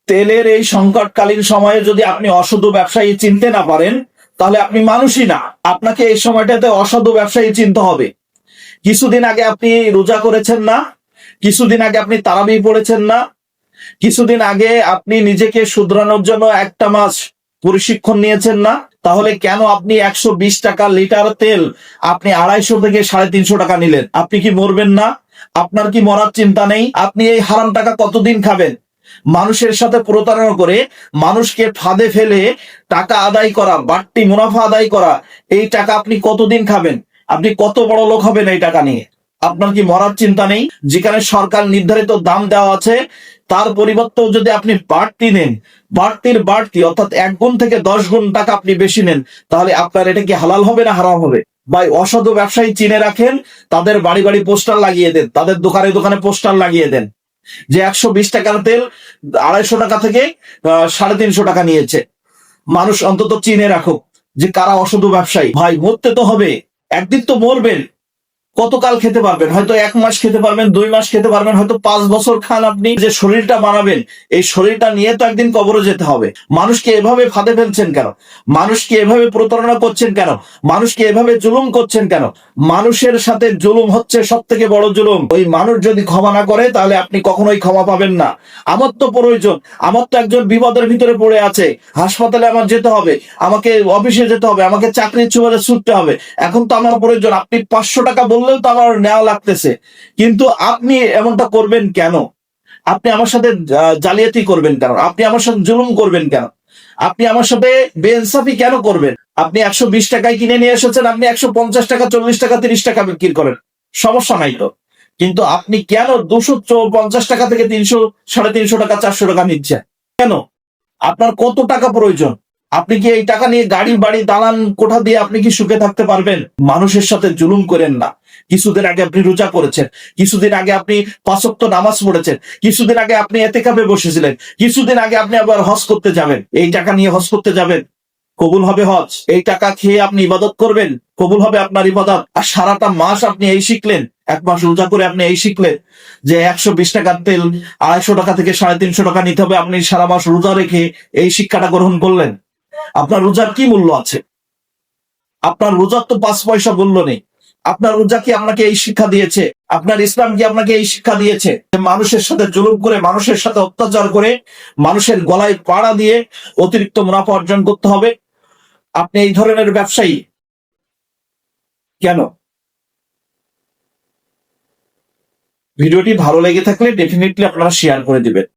তেলের এই সংকটকালীন সময়ে যদি আপনি অসাধু ব্যবসায়ী চিনতে না পারেন, তাহলে আপনি মানুষই না। আপনাকে এই সময়টাতে অসাধু ব্যবসায়ী চিনতে হবে। কিছুদিন আগে আপনি রোজা করেছেন না? কিছুদিন আগে আপনি তারাবি পড়েছেন না? কিছুদিন আগে আপনি নিজেকে শুধরানোর জন্য একটা মাস প্রশিক্ষণ নিয়েছেন না? তাহলে কেন আপনি 120 টাকা লিটার তেল আপনি 250 থেকে 350 টাকা নিলেন? আপনি কি মরবেন না? আপনার কি মরার চিন্তা নেই? আপনি এই হারাম টাকা কতদিন খাবেন? মানুষের সাথে প্রতারণা করে, মানুষকে ফাঁদে ফেলে টাকা আদায় করা, বাড়তি মুনাফা আদায় করা, এই টাকা আপনি কতদিন খাবেন? আপনি কত বড় লোক হবেন এই টাকা নিয়ে? আপনার কি মরার চিন্তা নেই? যেখানে সরকার নির্ধারিত দাম দেওয়া আছে, তার পরিবর্তেও যদি আপনি বাড়তি নেন, বাড়তির বাড়তি অর্থাৎ 1 গুণ থেকে 10 গুণ টাকা আপনি বেশি নেন, তাহলে আপনার এটা কি হালাল হবে না হারাম হবে? ভাই, অসাধু ব্যবসায়ী চিনে রাখেন, তাদের বাড়ি বাড়ি পোস্টার লাগিয়ে দেন, তাদের দোকানে দোকানে পোস্টার লাগিয়ে দেন যে 120 টাকার তেল 250 টাকা থেকে 350 টাকা নিয়েছে। মানুষ অন্তত চিনে রাখুক যে কারা অসাধু ব্যবসায়ী। ভাই, মরতে তো হবে, একদিন তো মরবেন। কতকাল খেতে পারবেন? হয়তো 1 মাস খেতে পারবেন, 2 মাস খেতে পারবেন, হয়তো 5 বছর খান। আপনি যে শরীরটা বানাবেন, এই শরীরটা নিয়ে তো একদিন কবরে যেতে হবে। মানুষকে এভাবে ফাঁদে ফেলছেন কেন? মানুষকে এভাবে প্রতারণা করছেন কেন? মানুষকে এভাবে জুলুম করছেন কেন? মানুষের সাথে জুলুম হচ্ছে সব থেকে বড় জুলুম। ওই মানুষ যদি ক্ষমা না করে, তাহলে আপনি কখনোই ক্ষমা পাবেন না। আমার তো প্রয়োজন, আমার তো একজন বিপদের ভিতরে পড়ে আছে, হাসপাতালে আমার যেতে হবে, আমাকে অফিসে যেতে হবে, আমাকে চাকরির সুবাদে ছুটতে হবে, এখন তো আমার প্রয়োজন। আপনি 500 টাকা বললেও তো আমার নেওয়া লাগতেছে, কিন্তু আপনি এমনটা করবেন কেন? আপনি আমার সাথে জালিয়াতি করবেন কেন? আপনি আমার সাথে জুলুম করবেন কেন? আপনি আমার সাথে বেইনসাফি কেন করবেন? আপনি 120 টাকায় কিনে নিয়ে এসেছেন, আপনি 150 টাকা, 40 টাকা, 30 টাকা বিক্রি করেন, সমস্যা নাই তো। কিন্তু আপনি কেন 250 টাকা থেকে 300, 350 টাকা, 400 টাকা নিচ্ছেন কেন? আপনার কত টাকা প্রয়োজন? আপনি কি এই টাকা নিয়ে গাড়ি বাড়ি দালান কোঠা দিয়ে আপনি কি সুখে থাকতে পারবেন? মানুষের সাথে জুলুম করেন না। কিছুদিন আগে আপনি রোজা করেছেন, কিছুদিন আগে আপনি 5 ওয়াক্ত নামাজ পড়েছেন, কিছুদিন আগে আপনি এতেকাফে বসেছিলেন, কিছুদিন আগে আপনি আবার হজ করতে যাবেন। এই টাকা নিয়ে হজ করতে যাবেন, কবুল হবে হজ? এই টাকা খেয়ে আপনি ইবাদত করবেন, কবুল হবে আপনার ইবাদত? আর সারাটা মাস আপনি এই শিখলেন, 1 মাস রোজা করে আপনি এই শিখলেন যে 120 টাকার তেল 250 টাকা থেকে 350 টাকা নিতে হবে। আপনি সারা মাস রোজা রেখে এই শিক্ষাটা গ্রহণ করলেন। আপনার রোজার কি মূল্য আছে? আপনার রোজার তো 5 পয়সা মূল্য নেই। আপনার রোজা কি আপনাকে এই শিক্ষা দিয়েছে? আপনার ইসলাম কি আপনাকে এই শিক্ষা দিয়েছে যে মানুষের সাথে জুলুম করে, মানুষের সাথে অত্যাচার করে, মানুষের গলায় পাড়া দিয়ে অতিরিক্ত মুনাফা অর্জন করতে হবে? আপনি এই ধরনের ব্যবসায়ী কেন? ভিডিওটি ভালো লেগে থাকলে ডেফিনেটলি আপনারা শেয়ার করে দিবেন।